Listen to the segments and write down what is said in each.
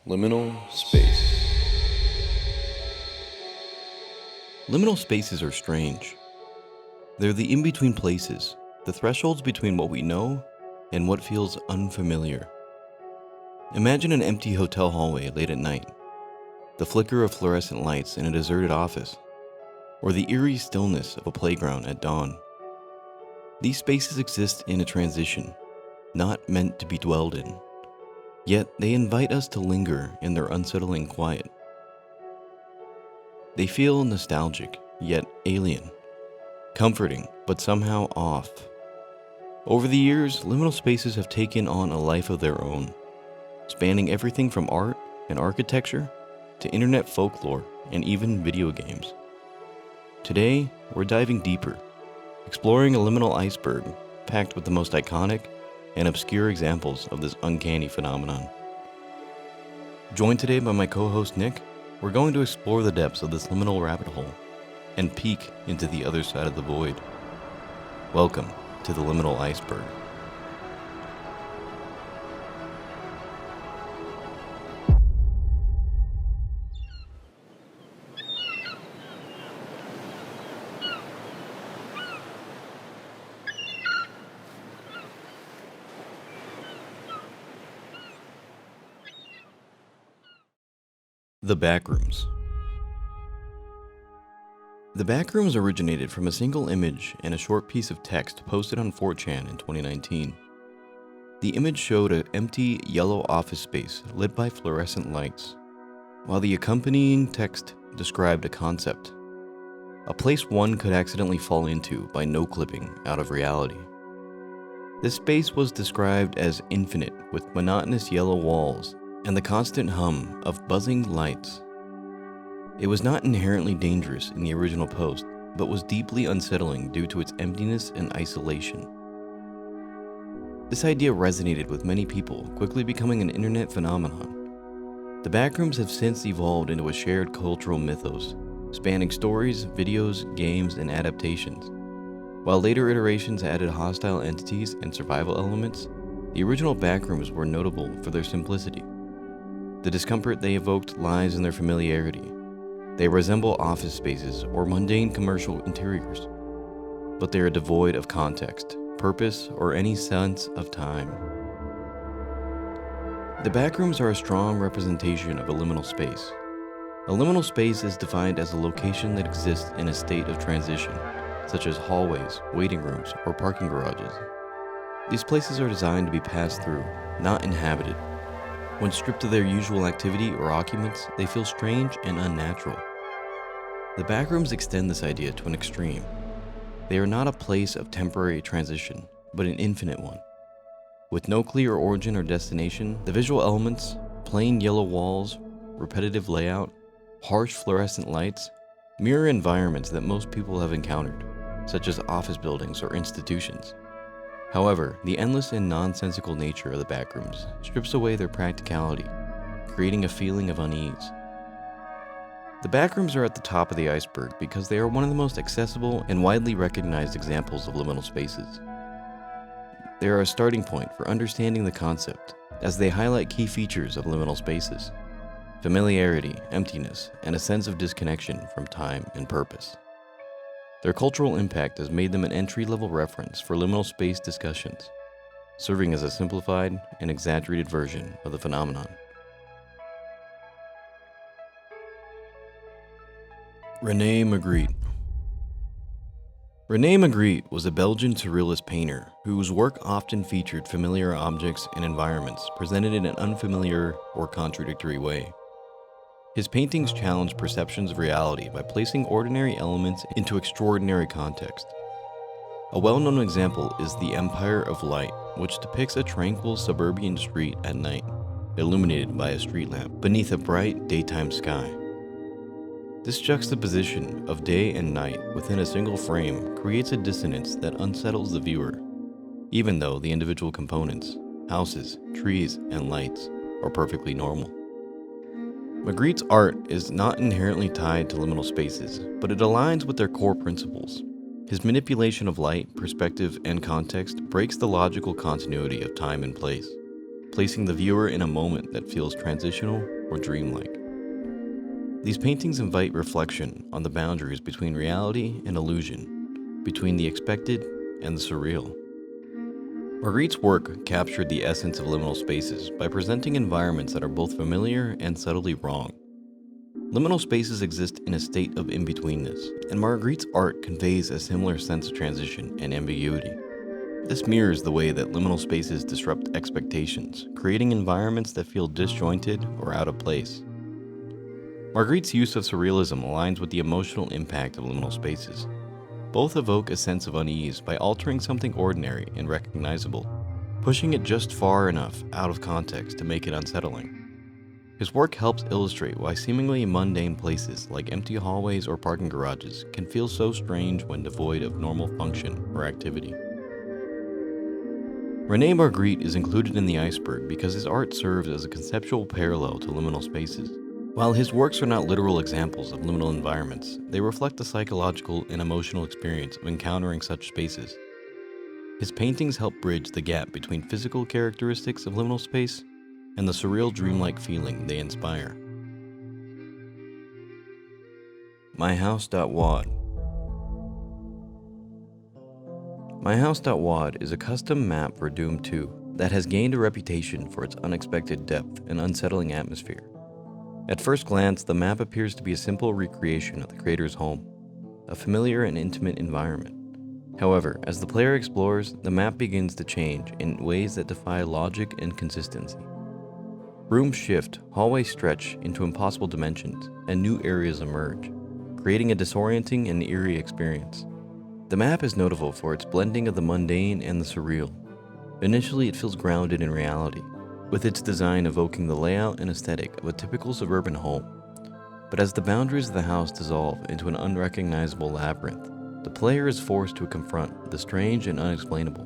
Liminal Space. Liminal spaces are strange. They're the in-between places, the thresholds between what we know and what feels unfamiliar. Imagine an empty hotel hallway late at night, the flicker of fluorescent lights in a deserted office, or the eerie stillness of a playground at dawn. These spaces exist in a transition, not meant to be dwelled in. Yet they invite us to linger in their unsettling quiet. They feel nostalgic, yet alien, comforting, but somehow off. Over the years, liminal spaces have taken on a life of their own, spanning everything from art and architecture to internet folklore and even video games. Today, we're diving deeper, exploring a liminal iceberg packed with the most iconic and obscure examples of this uncanny phenomenon. Joined today by my co-host Nick, we're going to explore the depths of this liminal rabbit hole and peek into the other side of the void. Welcome to the Liminal Iceberg. The Backrooms. The Backrooms originated from a single image and a short piece of text posted on 4chan in 2019. The image showed an empty yellow office space lit by fluorescent lights, while the accompanying text described a concept, a place one could accidentally fall into by no-clipping out of reality. This space was described as infinite, with monotonous yellow walls and the constant hum of buzzing lights. It was not inherently dangerous in the original post, but was deeply unsettling due to its emptiness and isolation. This idea resonated with many people, quickly becoming an internet phenomenon. The Backrooms have since evolved into a shared cultural mythos, spanning stories, videos, games, and adaptations. While later iterations added hostile entities and survival elements, the original Backrooms were notable for their simplicity. The discomfort they evoked lies in their familiarity. They resemble office spaces or mundane commercial interiors, but they are devoid of context, purpose, or any sense of time. The Backrooms are a strong representation of a liminal space. A liminal space is defined as a location that exists in a state of transition, such as hallways, waiting rooms, or parking garages. These places are designed to be passed through, not inhabited. When stripped of their usual activity or occupants, they feel strange and unnatural. The Backrooms extend this idea to an extreme. They are not a place of temporary transition, but an infinite one. With no clear origin or destination, the visual elements, plain yellow walls, repetitive layout, harsh fluorescent lights, mirror environments that most people have encountered, such as office buildings or institutions. However, the endless and nonsensical nature of the Backrooms strips away their practicality, creating a feeling of unease. The Backrooms are at the top of the iceberg because they are one of the most accessible and widely recognized examples of liminal spaces. They are a starting point for understanding the concept, as they highlight key features of liminal spaces: familiarity, emptiness, and a sense of disconnection from time and purpose. Their cultural impact has made them an entry-level reference for liminal space discussions, serving as a simplified and exaggerated version of the phenomenon. René Magritte. René Magritte was a Belgian surrealist painter whose work often featured familiar objects and environments presented in an unfamiliar or contradictory way. His paintings challenge perceptions of reality by placing ordinary elements into extraordinary context. A well-known example is The Empire of Light, which depicts a tranquil suburban street at night, illuminated by a street lamp beneath a bright daytime sky. This juxtaposition of day and night within a single frame creates a dissonance that unsettles the viewer, even though the individual components, houses, trees, and lights are perfectly normal. Magritte's art is not inherently tied to liminal spaces, but it aligns with their core principles. His manipulation of light, perspective, and context breaks the logical continuity of time and place. placing the viewer in a moment that feels transitional or dreamlike. These paintings invite reflection on the boundaries between reality and illusion, between the expected and the surreal. Marguerite's work captured the essence of liminal spaces by presenting environments that are both familiar and subtly wrong. Liminal spaces exist in a state of in-betweenness, and Marguerite's art conveys a similar sense of transition and ambiguity. This mirrors the way that liminal spaces disrupt expectations, creating environments that feel disjointed or out of place. Marguerite's use of surrealism aligns with the emotional impact of liminal spaces. Both evoke a sense of unease by altering something ordinary and recognizable, pushing it just far enough out of context to make it unsettling. His work helps illustrate why seemingly mundane places like empty hallways or parking garages can feel so strange when devoid of normal function or activity. René Magritte is included in the Iceberg because his art serves as a conceptual parallel to liminal spaces. While his works are not literal examples of liminal environments, they reflect the psychological and emotional experience of encountering such spaces. His paintings help bridge the gap between physical characteristics of liminal space and the surreal dreamlike feeling they inspire. Myhouse.wad. Myhouse.wad is a custom map for Doom 2 that has gained a reputation for its unexpected depth and unsettling atmosphere. At first glance, the map appears to be a simple recreation of the creator's home, a familiar and intimate environment. However, as the player explores, the map begins to change in ways that defy logic and consistency. Rooms shift, hallways stretch into impossible dimensions, and new areas emerge, creating a disorienting and eerie experience. The map is notable for its blending of the mundane and the surreal. Initially, it feels grounded in reality, with its design evoking the layout and aesthetic of a typical suburban home. But as the boundaries of the house dissolve into an unrecognizable labyrinth, the player is forced to confront the strange and unexplainable.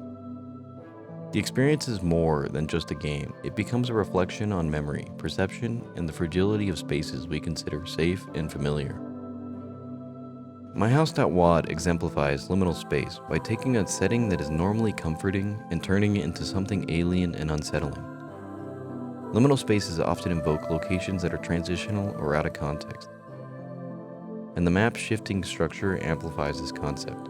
The experience is more than just a game. It becomes a reflection on memory, perception, and the fragility of spaces we consider safe and familiar. Myhouse.wad exemplifies liminal space by taking a setting that is normally comforting and turning it into something alien and unsettling. Liminal spaces often invoke locations that are transitional or out of context, and the map's shifting structure amplifies this concept.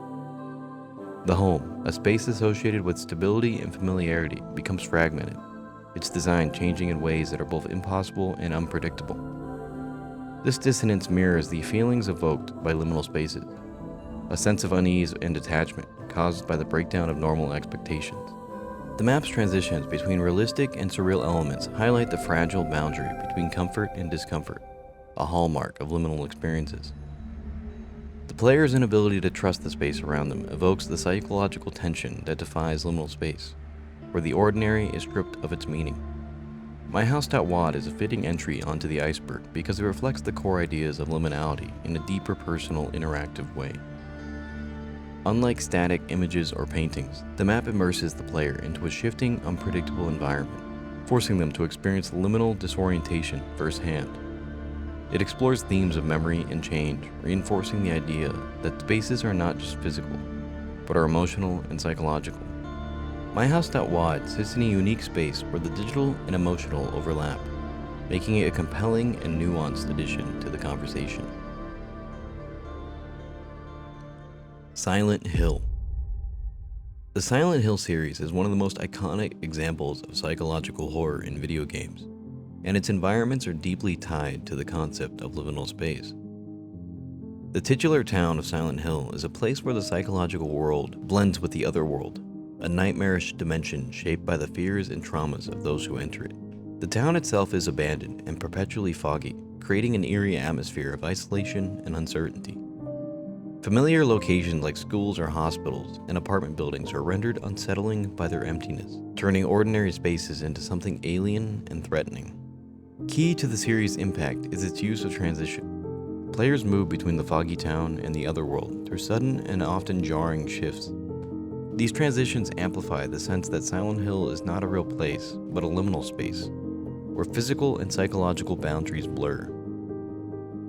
The home, a space associated with stability and familiarity, becomes fragmented, its design changing in ways that are both impossible and unpredictable. This dissonance mirrors the feelings evoked by liminal spaces, a sense of unease and detachment caused by the breakdown of normal expectations. The map's transitions between realistic and surreal elements highlight the fragile boundary between comfort and discomfort, a hallmark of liminal experiences. The player's inability to trust the space around them evokes the psychological tension that defies liminal space, where the ordinary is stripped of its meaning. Myhouse.wad is a fitting entry onto the Iceberg because it reflects the core ideas of liminality in a deeper personal interactive way. Unlike static images or paintings, the map immerses the player into a shifting, unpredictable environment, forcing them to experience liminal disorientation firsthand. It explores themes of memory and change, reinforcing the idea that spaces are not just physical, but are emotional and psychological. Myhouse.wad sits in a unique space where the digital and emotional overlap, making it a compelling and nuanced addition to the conversation. Silent Hill. The Silent Hill series is one of the most iconic examples of psychological horror in video games, and its environments are deeply tied to the concept of liminal space. The titular town of Silent Hill is a place where the psychological world blends with the other world, a nightmarish dimension shaped by the fears and traumas of those who enter it. The town itself is abandoned and perpetually foggy, creating an eerie atmosphere of isolation and uncertainty. Familiar locations like schools or hospitals and apartment buildings are rendered unsettling by their emptiness, turning ordinary spaces into something alien and threatening. Key to the series' impact is its use of transition. Players move between the foggy town and the other world through sudden and often jarring shifts. These transitions amplify the sense that Silent Hill is not a real place, but a liminal space, where physical and psychological boundaries blur.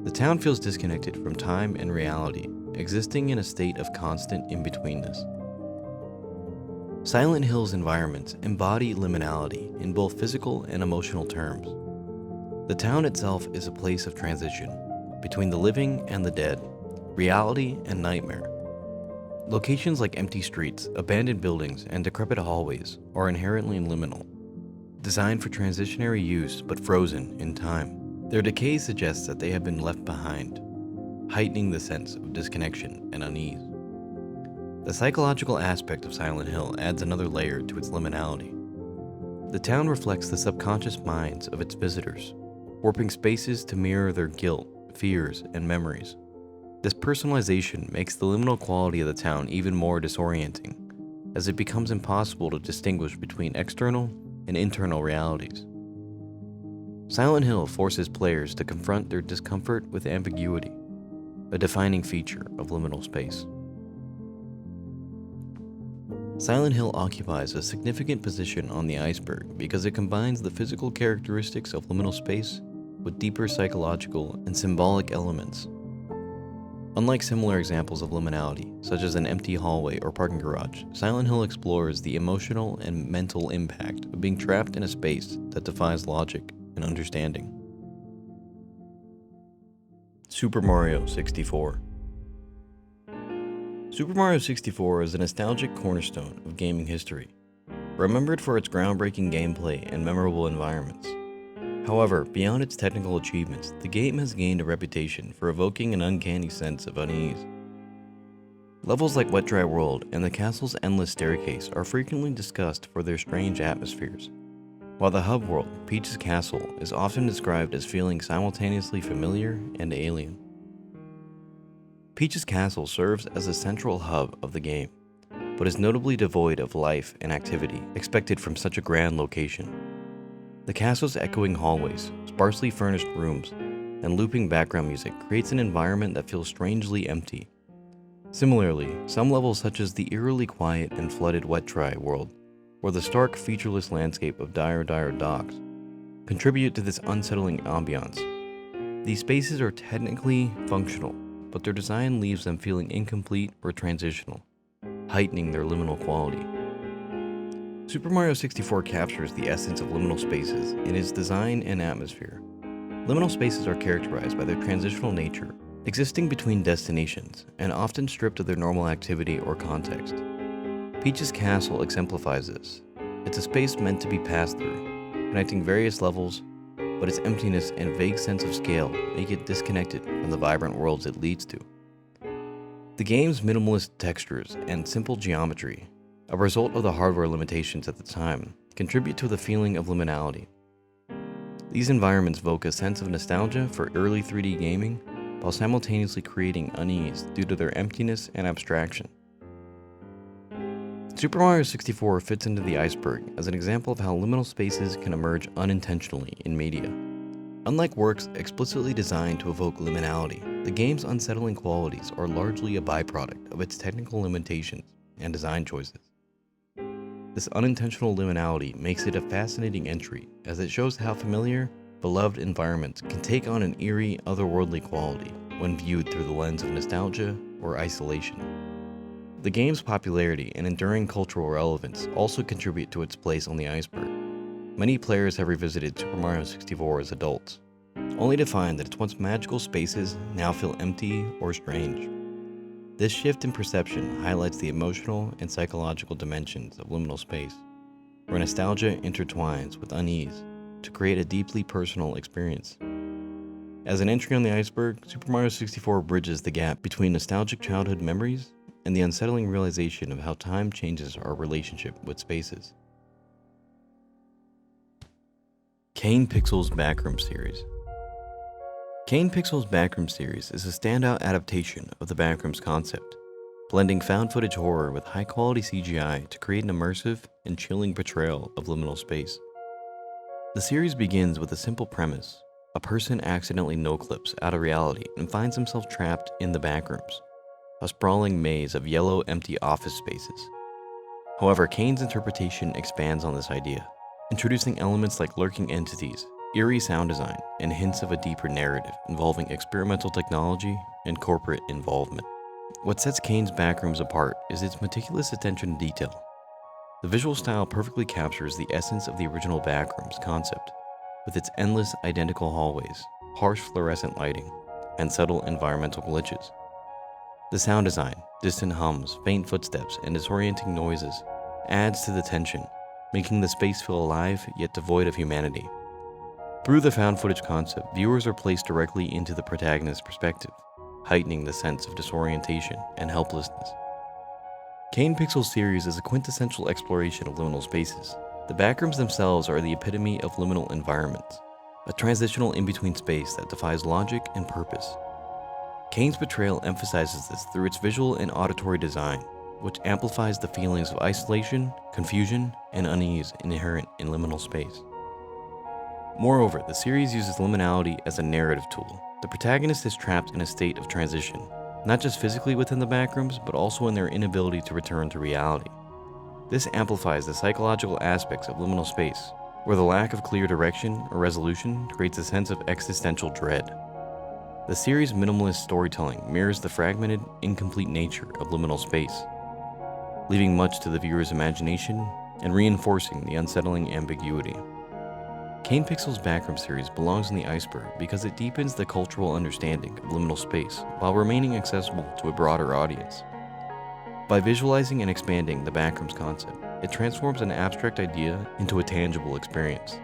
The town feels disconnected from time and reality, existing in a state of constant in-betweenness. Silent Hill's environments embody liminality in both physical and emotional terms. The town itself is a place of transition between the living and the dead, reality and nightmare. Locations like empty streets, abandoned buildings, and decrepit hallways are inherently liminal, designed for transitionary use but frozen in time. Their decay suggests that they have been left behind, heightening the sense of disconnection and unease. The psychological aspect of Silent Hill adds another layer to its liminality. The town reflects the subconscious minds of its visitors, warping spaces to mirror their guilt, fears, and memories. This personalization makes the liminal quality of the town even more disorienting, as it becomes impossible to distinguish between external and internal realities. Silent Hill forces players to confront their discomfort with ambiguity, a defining feature of liminal space. Silent Hill occupies a significant position on the iceberg because it combines the physical characteristics of liminal space with deeper psychological and symbolic elements. Unlike similar examples of liminality, such as an empty hallway or parking garage, Silent Hill explores the emotional and mental impact of being trapped in a space that defies logic and understanding. Super Mario 64. Super Mario 64 is a nostalgic cornerstone of gaming history, remembered for its groundbreaking gameplay and memorable environments. However, beyond its technical achievements, the game has gained a reputation for evoking an uncanny sense of unease. Levels like Wet Dry World and the castle's endless staircase are frequently discussed for their strange atmospheres, while the hub world, Peach's Castle, is often described as feeling simultaneously familiar and alien. Peach's Castle serves as a central hub of the game, but is notably devoid of life and activity expected from such a grand location. The castle's echoing hallways, sparsely furnished rooms, and looping background music creates an environment that feels strangely empty. Similarly, some levels such as the eerily quiet and flooded Wet Dry World, or the stark, featureless landscape of Dire Docks, contribute to this unsettling ambiance. These spaces are technically functional, but their design leaves them feeling incomplete or transitional, heightening their liminal quality. Super Mario 64 captures the essence of liminal spaces in its design and atmosphere. Liminal spaces are characterized by their transitional nature, existing between destinations, and often stripped of their normal activity or context. Peach's Castle exemplifies this. It's a space meant to be passed through, connecting various levels, but its emptiness and vague sense of scale make it disconnected from the vibrant worlds it leads to. The game's minimalist textures and simple geometry, a result of the hardware limitations at the time, contribute to the feeling of liminality. These environments evoke a sense of nostalgia for early 3D gaming, while simultaneously creating unease due to their emptiness and abstraction. Super Mario 64 fits into the iceberg as an example of how liminal spaces can emerge unintentionally in media. Unlike works explicitly designed to evoke liminality, the game's unsettling qualities are largely a byproduct of its technical limitations and design choices. This unintentional liminality makes it a fascinating entry, as it shows how familiar, beloved environments can take on an eerie, otherworldly quality when viewed through the lens of nostalgia or isolation. The game's popularity and enduring cultural relevance also contribute to its place on the iceberg. Many players have revisited Super Mario 64 as adults, only to find that its once magical spaces now feel empty or strange. This shift in perception highlights the emotional and psychological dimensions of liminal space, where nostalgia intertwines with unease to create a deeply personal experience. As an entry on the iceberg, Super Mario 64 bridges the gap between nostalgic childhood memories and the unsettling realization of how time changes our relationship with spaces. Kane Pixel's Backrooms series. Kane Pixel's Backrooms series is a standout adaptation of the Backrooms concept, blending found footage horror with high-quality CGI to create an immersive and chilling portrayal of liminal space. The series begins with a simple premise. A person accidentally no-clips out of reality and finds himself trapped in the Backrooms, a sprawling maze of yellow, empty office spaces. However, Kane's interpretation expands on this idea, introducing elements like lurking entities, eerie sound design, and hints of a deeper narrative involving experimental technology and corporate involvement. What sets Kane's Backrooms apart is its meticulous attention to detail. The visual style perfectly captures the essence of the original Backrooms concept, with its endless identical hallways, harsh fluorescent lighting, and subtle environmental glitches. The sound design, distant hums, faint footsteps, and disorienting noises adds to the tension, making the space feel alive yet devoid of humanity. Through the found footage concept, viewers are placed directly into the protagonist's perspective, heightening the sense of disorientation and helplessness. Kane Pixel series is a quintessential exploration of liminal spaces. The Backrooms themselves are the epitome of liminal environments, a transitional in-between space that defies logic and purpose. Kane's portrayal emphasizes this through its visual and auditory design, which amplifies the feelings of isolation, confusion, and unease inherent in liminal space. Moreover, the series uses liminality as a narrative tool. The protagonist is trapped in a state of transition, not just physically within the Backrooms, but also in their inability to return to reality. This amplifies the psychological aspects of liminal space, where the lack of clear direction or resolution creates a sense of existential dread. The series' minimalist storytelling mirrors the fragmented, incomplete nature of liminal space, leaving much to the viewer's imagination and reinforcing the unsettling ambiguity. Kane Pixel's Backroom series belongs in the Iceberg because it deepens the cultural understanding of liminal space while remaining accessible to a broader audience. By visualizing and expanding the Backrooms concept, it transforms an abstract idea into a tangible experience.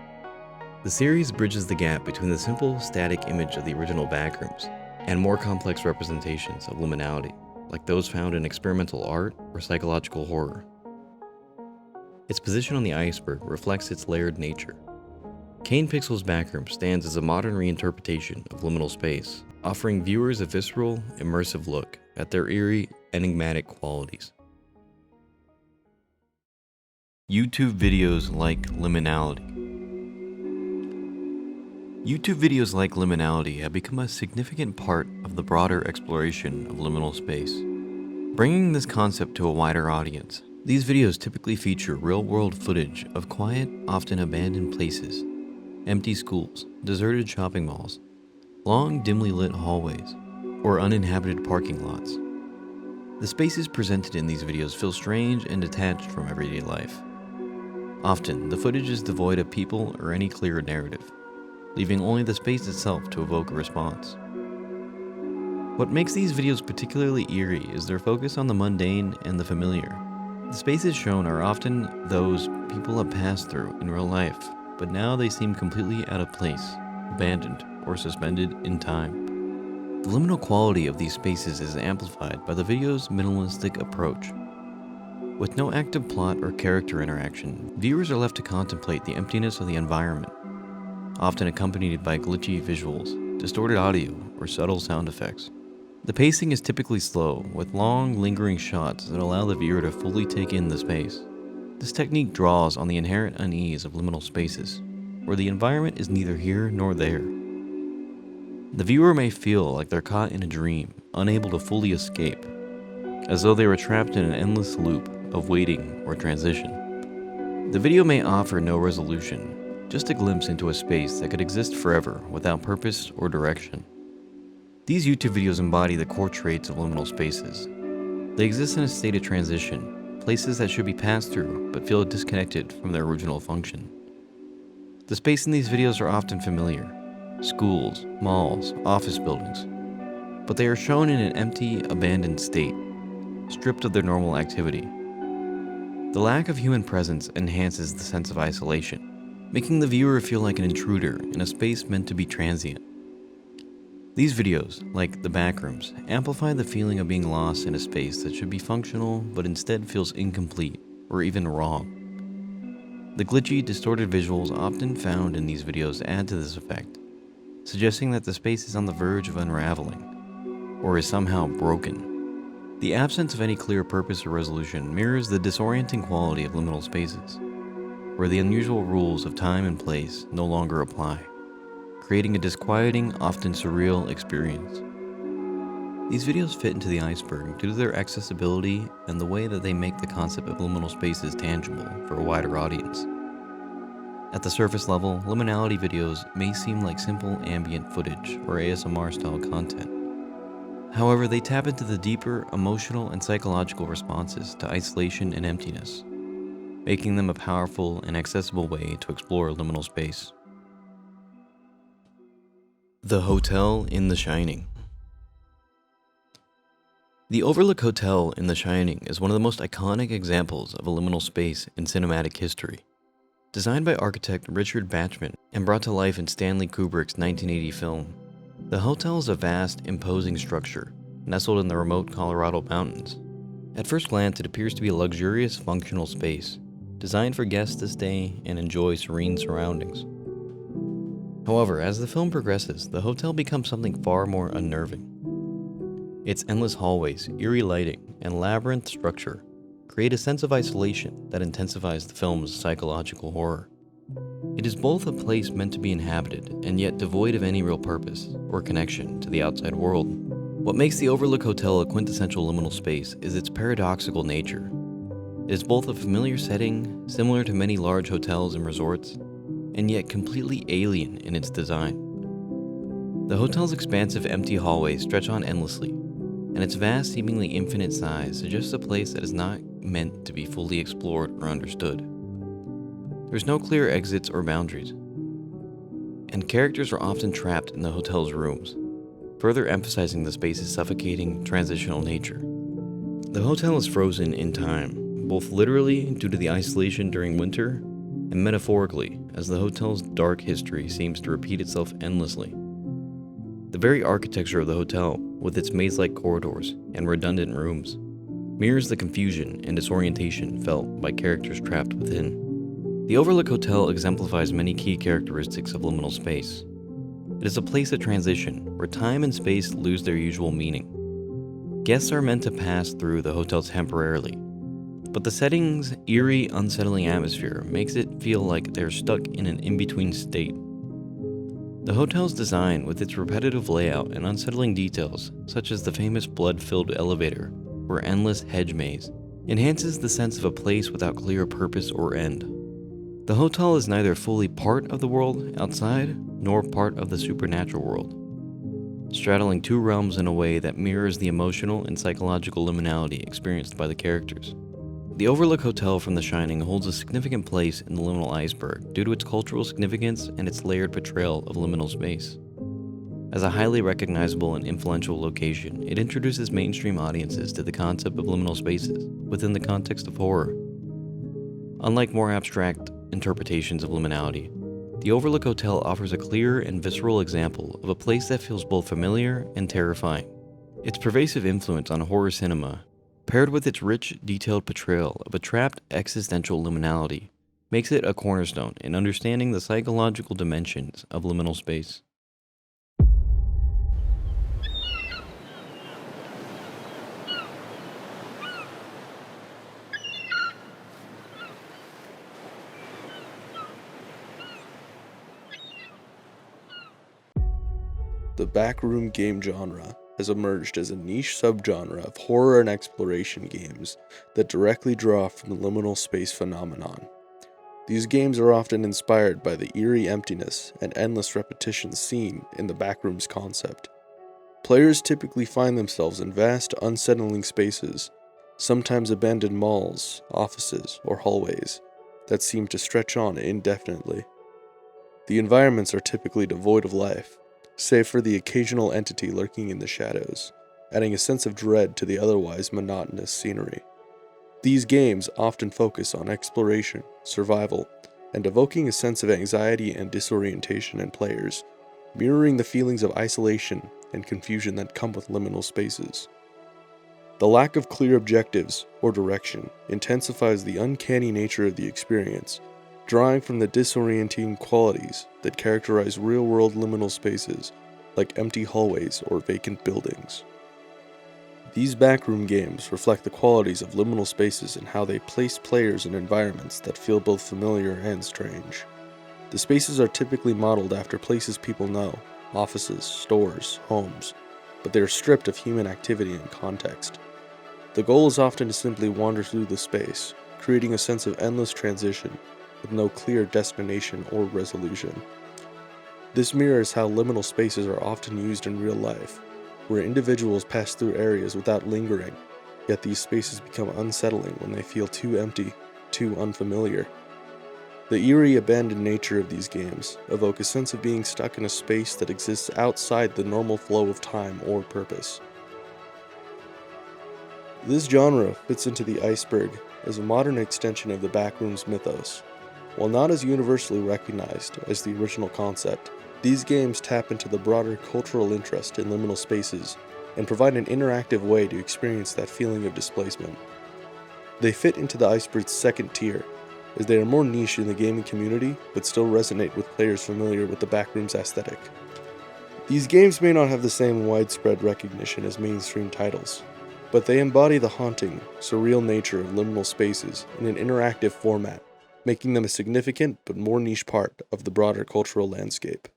The series bridges the gap between the simple, static image of the original Backrooms and more complex representations of liminality, like those found in experimental art or psychological horror. Its position on the iceberg reflects its layered nature. Kane Pixel's Backrooms stands as a modern reinterpretation of liminal space, offering viewers a visceral, immersive look at their eerie, enigmatic qualities. YouTube videos like Liminality. YouTube videos like Liminality have become a significant part of the broader exploration of liminal space. Bringing this concept to a wider audience, these videos typically feature real-world footage of quiet, often abandoned places, empty schools, deserted shopping malls, long, dimly lit hallways, or uninhabited parking lots. The spaces presented in these videos feel strange and detached from everyday life. Often, the footage is devoid of people or any clear narrative, leaving only the space itself to evoke a response. What makes these videos particularly eerie is their focus on the mundane and the familiar. The spaces shown are often those people have passed through in real life, but now they seem completely out of place, abandoned, or suspended in time. The liminal quality of these spaces is amplified by the video's minimalistic approach. With no active plot or character interaction, viewers are left to contemplate the emptiness of the environment, often accompanied by glitchy visuals, distorted audio, or subtle sound effects. The pacing is typically slow, with long, lingering shots that allow the viewer to fully take in the space. This technique draws on the inherent unease of liminal spaces, where the environment is neither here nor there. The viewer may feel like they're caught in a dream, unable to fully escape, as though they were trapped in an endless loop of waiting or transition. The video may offer no resolution, just a glimpse into a space that could exist forever without purpose or direction. These YouTube videos embody the core traits of liminal spaces. They exist in a state of transition, places that should be passed through but feel disconnected from their original function. The space in these videos are often familiar: schools, malls, office buildings, but they are shown in an empty, abandoned state, stripped of their normal activity. The lack of human presence enhances the sense of isolation, making the viewer feel like an intruder in a space meant to be transient. These videos, like the Backrooms, amplify the feeling of being lost in a space that should be functional but instead feels incomplete or even wrong. The glitchy, distorted visuals often found in these videos add to this effect, suggesting that the space is on the verge of unraveling, or is somehow broken. The absence of any clear purpose or resolution mirrors the disorienting quality of liminal spaces, where the unusual rules of time and place no longer apply, creating a disquieting, often surreal experience. These videos fit into the iceberg due to their accessibility and the way that they make the concept of liminal spaces tangible for a wider audience. At the surface level, liminality videos may seem like simple ambient footage or ASMR-style content. However, they tap into the deeper emotional and psychological responses to isolation and emptiness. making them a powerful and accessible way to explore liminal space. The Hotel in The Shining. The Overlook Hotel in The Shining is one of the most iconic examples of a liminal space in cinematic history. Designed by architect Richard Bachman and brought to life in Stanley Kubrick's 1980 film, the hotel is a vast, imposing structure nestled in the remote Colorado mountains. At first glance, it appears to be a luxurious, functional space, designed for guests to stay and enjoy serene surroundings. However, as the film progresses, the hotel becomes something far more unnerving. Its endless hallways, eerie lighting, and labyrinth structure create a sense of isolation that intensifies the film's psychological horror. It is both a place meant to be inhabited and yet devoid of any real purpose or connection to the outside world. What makes the Overlook Hotel a quintessential liminal space is its paradoxical nature. It is both a familiar setting, similar to many large hotels and resorts, and yet completely alien in its design. The hotel's expansive empty hallways stretch on endlessly, and its vast, seemingly infinite size suggests a place that is not meant to be fully explored or understood. There's no clear exits or boundaries, and characters are often trapped in the hotel's rooms, further emphasizing the space's suffocating, transitional nature. The hotel is frozen in time, both literally due to the isolation during winter, and metaphorically, as the hotel's dark history seems to repeat itself endlessly. The very architecture of the hotel, with its maze-like corridors and redundant rooms, mirrors the confusion and disorientation felt by characters trapped within. The Overlook Hotel exemplifies many key characteristics of liminal space. It is a place of transition, where time and space lose their usual meaning. Guests are meant to pass through the hotel temporarily, but the setting's eerie, unsettling atmosphere makes it feel like they're stuck in an in-between state. The hotel's design, with its repetitive layout and unsettling details, such as the famous blood-filled elevator or endless hedge maze, enhances the sense of a place without clear purpose or end. The hotel is neither fully part of the world outside, nor part of the supernatural world, straddling two realms in a way that mirrors the emotional and psychological liminality experienced by the characters. The Overlook Hotel from The Shining holds a significant place in the liminal iceberg due to its cultural significance and its layered portrayal of liminal space. As a highly recognizable and influential location, it introduces mainstream audiences to the concept of liminal spaces within the context of horror. Unlike more abstract interpretations of liminality, the Overlook Hotel offers a clear and visceral example of a place that feels both familiar and terrifying. Its pervasive influence on horror cinema, paired with its rich, detailed portrayal of a trapped existential liminality, makes it a cornerstone in understanding the psychological dimensions of liminal space. The backroom game genre has emerged as a niche subgenre of horror and exploration games that directly draw from the liminal space phenomenon. These games are often inspired by the eerie emptiness and endless repetition seen in the backrooms concept. Players typically find themselves in vast, unsettling spaces, sometimes abandoned malls, offices, or hallways that seem to stretch on indefinitely. The environments are typically devoid of life, save for the occasional entity lurking in the shadows, adding a sense of dread to the otherwise monotonous scenery. These games often focus on exploration, survival, and evoking a sense of anxiety and disorientation in players, mirroring the feelings of isolation and confusion that come with liminal spaces. The lack of clear objectives or direction intensifies the uncanny nature of the experience, drawing from the disorienting qualities that characterize real-world liminal spaces like empty hallways or vacant buildings. These backroom games reflect the qualities of liminal spaces and how they place players in environments that feel both familiar and strange. The spaces are typically modeled after places people know, offices, stores, homes, but they are stripped of human activity and context. The goal is often to simply wander through the space, creating a sense of endless transition with no clear destination or resolution. This mirrors how liminal spaces are often used in real life, where individuals pass through areas without lingering, yet these spaces become unsettling when they feel too empty too unfamiliar. The eerie, abandoned nature of these games evoke a sense of being stuck in a space that exists outside the normal flow of time or purpose. This genre fits into the Iceberg as a modern extension of the Backrooms mythos. While not as universally recognized as the original concept, these games tap into the broader cultural interest in liminal spaces and provide an interactive way to experience that feeling of displacement. They fit into the Iceberg's second tier, as they are more niche in the gaming community but still resonate with players familiar with the Backrooms aesthetic. These games may not have the same widespread recognition as mainstream titles, but they embody the haunting, surreal nature of liminal spaces in an interactive format, making them a significant but more niche part of the broader cultural landscape.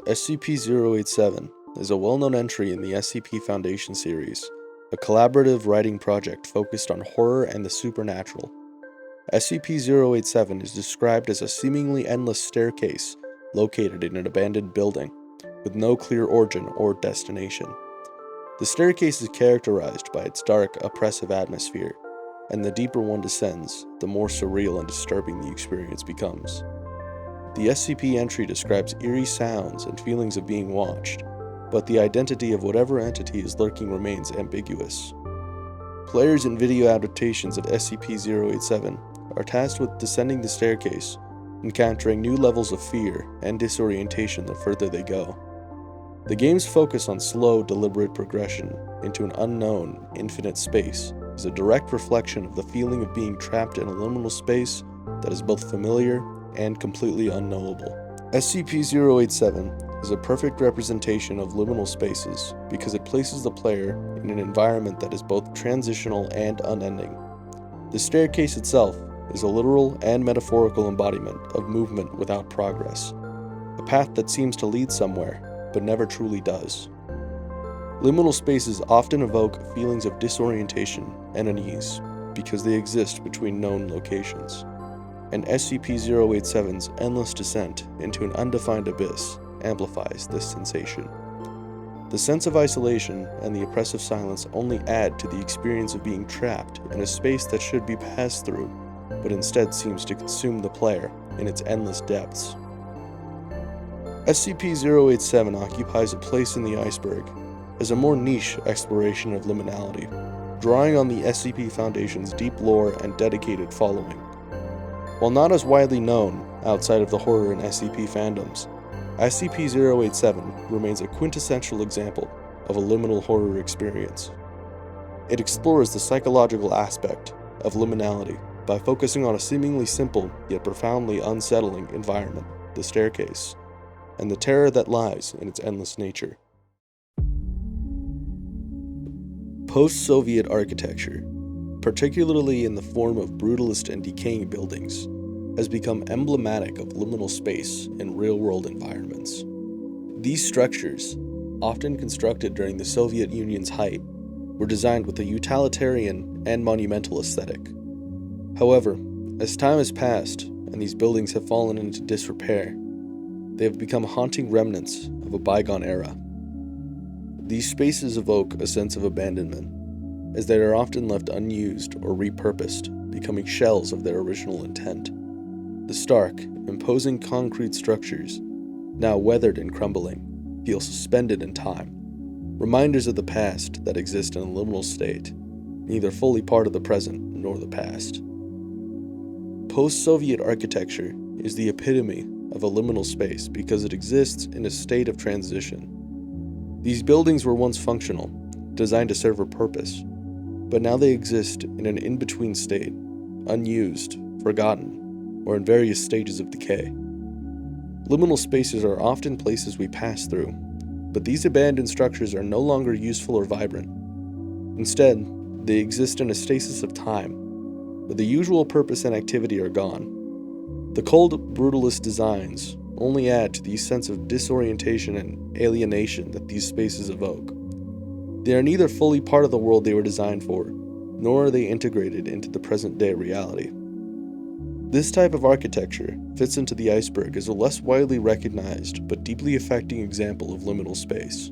SCP-087 is a well-known entry in the SCP Foundation series, a collaborative writing project focused on horror and the supernatural. SCP-087 is described as a seemingly endless staircase located in an abandoned building, with no clear origin or destination. The staircase is characterized by its dark, oppressive atmosphere, and the deeper one descends, the more surreal and disturbing the experience becomes. The SCP entry describes eerie sounds and feelings of being watched, but the identity of whatever entity is lurking remains ambiguous. Players in video adaptations of SCP-087 are tasked with descending the staircase, encountering new levels of fear and disorientation the further they go. The game's focus on slow, deliberate progression into an unknown, infinite space is a direct reflection of the feeling of being trapped in a liminal space that is both familiar and completely unknowable. SCP-087 is a perfect representation of liminal spaces because it places the player in an environment that is both transitional and unending. The staircase itself is a literal and metaphorical embodiment of movement without progress, a path that seems to lead somewhere, but never truly does. Liminal spaces often evoke feelings of disorientation and unease because they exist between known locations, and SCP-087's endless descent into an undefined abyss amplifies this sensation. The sense of isolation and the oppressive silence only add to the experience of being trapped in a space that should be passed through, but instead seems to consume the player in its endless depths. SCP-087 occupies a place in the Iceberg as a more niche exploration of liminality, drawing on the SCP Foundation's deep lore and dedicated following. While not as widely known outside of the horror and SCP fandoms, SCP-087 remains a quintessential example of a liminal horror experience. It explores the psychological aspect of liminality by focusing on a seemingly simple yet profoundly unsettling environment, the staircase, and the terror that lies in its endless nature. Post-Soviet architecture, particularly in the form of brutalist and decaying buildings, has become emblematic of liminal space in real-world environments. These structures, often constructed during the Soviet Union's height, were designed with a utilitarian and monumental aesthetic. However, as time has passed and these buildings have fallen into disrepair, they have become haunting remnants of a bygone era. These spaces evoke a sense of abandonment, as they are often left unused or repurposed, becoming shells of their original intent. The stark, imposing concrete structures, now weathered and crumbling, feel suspended in time, reminders of the past that exist in a liminal state, neither fully part of the present nor the past. Post-Soviet architecture is the epitome of a liminal space because it exists in a state of transition. These buildings were once functional, designed to serve a purpose, but now they exist in an in-between state, unused, forgotten, or in various stages of decay. Liminal spaces are often places we pass through, but these abandoned structures are no longer useful or vibrant. Instead, they exist in a stasis of time, where the usual purpose and activity are gone. The cold, brutalist designs only add to the sense of disorientation and alienation that these spaces evoke. They are neither fully part of the world they were designed for, nor are they integrated into the present-day reality. This type of architecture fits into the Iceberg as a less widely recognized but deeply affecting example of liminal space.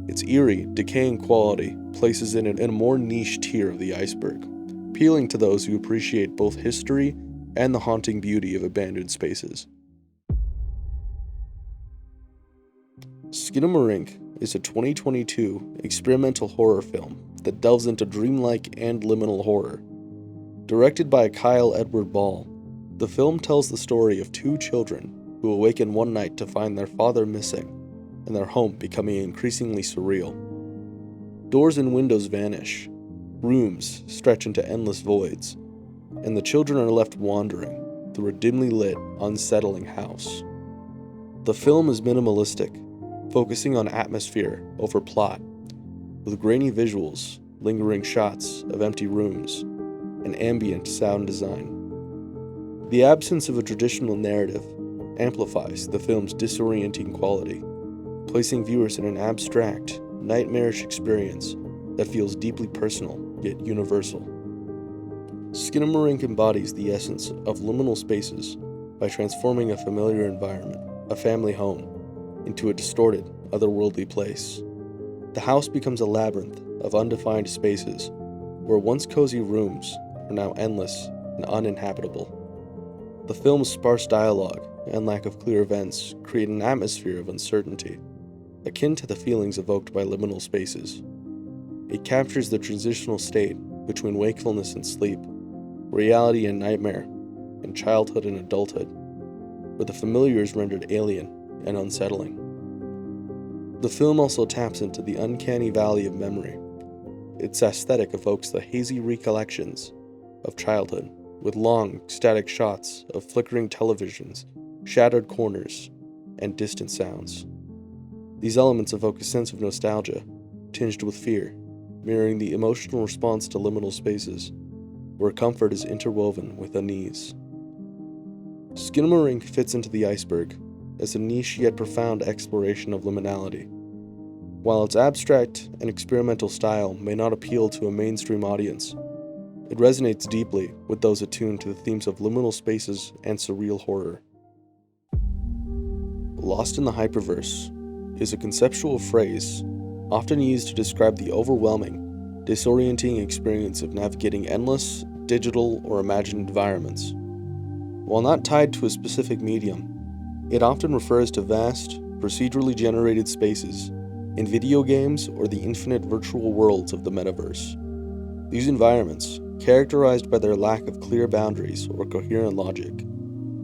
Its eerie, decaying quality places it in a more niche tier of the iceberg, appealing to those who appreciate both history and the haunting beauty of abandoned spaces. Skinnamarink is a 2022 experimental horror film that delves into dreamlike and liminal horror. Directed by Kyle Edward Ball, the film tells the story of two children who awaken one night to find their father missing and their home becoming increasingly surreal. Doors and windows vanish, rooms stretch into endless voids, and the children are left wandering through a dimly lit, unsettling house. The film is minimalistic, focusing on atmosphere over plot, with grainy visuals, lingering shots of empty rooms, and ambient sound design. The absence of a traditional narrative amplifies the film's disorienting quality, placing viewers in an abstract, nightmarish experience that feels deeply personal yet universal. Skinnamarink embodies the essence of liminal spaces by transforming a familiar environment, a family home, into a distorted, otherworldly place. The house becomes a labyrinth of undefined spaces where once cozy rooms are now endless and uninhabitable. The film's sparse dialogue and lack of clear events create an atmosphere of uncertainty, akin to the feelings evoked by liminal spaces. It captures the transitional state between wakefulness and sleep, reality and nightmare, and childhood and adulthood, where the familiar is rendered alien and unsettling. The film also taps into the uncanny valley of memory. Its aesthetic evokes the hazy recollections of childhood, with long, static shots of flickering televisions, shattered corners, and distant sounds. These elements evoke a sense of nostalgia, tinged with fear, mirroring the emotional response to liminal spaces, where comfort is interwoven with unease. Skinnamarink fits into the iceberg as a niche yet profound exploration of liminality. While its abstract and experimental style may not appeal to a mainstream audience, it resonates deeply with those attuned to the themes of liminal spaces and surreal horror. Lost in the Hyperverse is a conceptual phrase often used to describe the overwhelming, disorienting experience of navigating endless, digital, or imagined environments. While not tied to a specific medium, it often refers to vast, procedurally generated spaces in video games or the infinite virtual worlds of the metaverse. These environments, characterized by their lack of clear boundaries or coherent logic,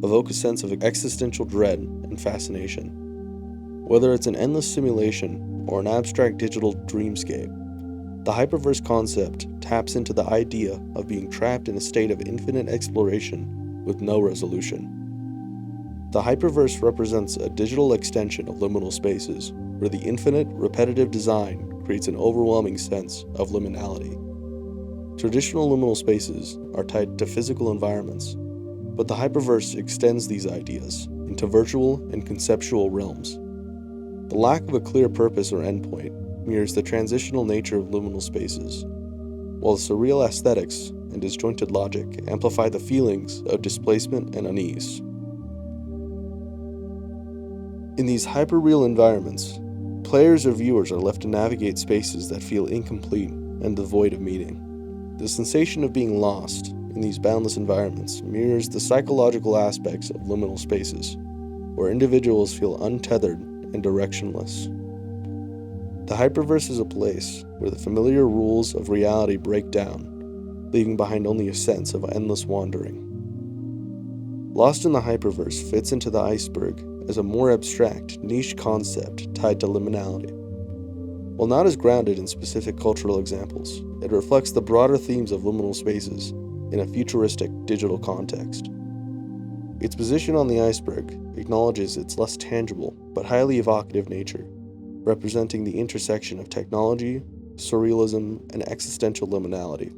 evoke a sense of existential dread and fascination. Whether it's an endless simulation or an abstract digital dreamscape, the Hyperverse concept taps into the idea of being trapped in a state of infinite exploration with no resolution. The Hyperverse represents a digital extension of liminal spaces, where the infinite, repetitive design creates an overwhelming sense of liminality. Traditional liminal spaces are tied to physical environments, but the Hyperverse extends these ideas into virtual and conceptual realms. The lack of a clear purpose or endpoint mirrors the transitional nature of liminal spaces, while the surreal aesthetics and disjointed logic amplify the feelings of displacement and unease. In these hyperreal environments, players or viewers are left to navigate spaces that feel incomplete and devoid of meaning. The sensation of being lost in these boundless environments mirrors the psychological aspects of liminal spaces, where individuals feel untethered and directionless. The Hyperverse is a place where the familiar rules of reality break down, leaving behind only a sense of endless wandering. Lost in the Hyperverse fits into the iceberg as a more abstract, niche concept tied to liminality. While not as grounded in specific cultural examples, it reflects the broader themes of liminal spaces in a futuristic digital context. Its position on the iceberg acknowledges its less tangible but highly evocative nature, representing the intersection of technology, surrealism, and existential liminality.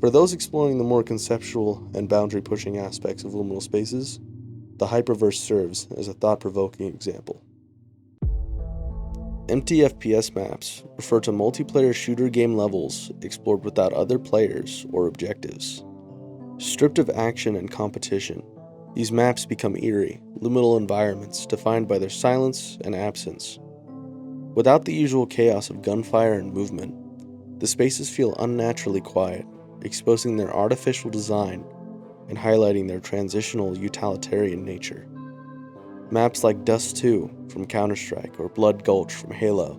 For those exploring the more conceptual and boundary-pushing aspects of liminal spaces, the Hyperverse serves as a thought-provoking example. Empty FPS maps refer to multiplayer shooter game levels explored without other players or objectives. Stripped of action and competition, these maps become eerie, liminal environments defined by their silence and absence. Without the usual chaos of gunfire and movement, the spaces feel unnaturally quiet, exposing their artificial design and highlighting their transitional utilitarian nature. Maps like Dust 2 from Counter-Strike or Blood Gulch from Halo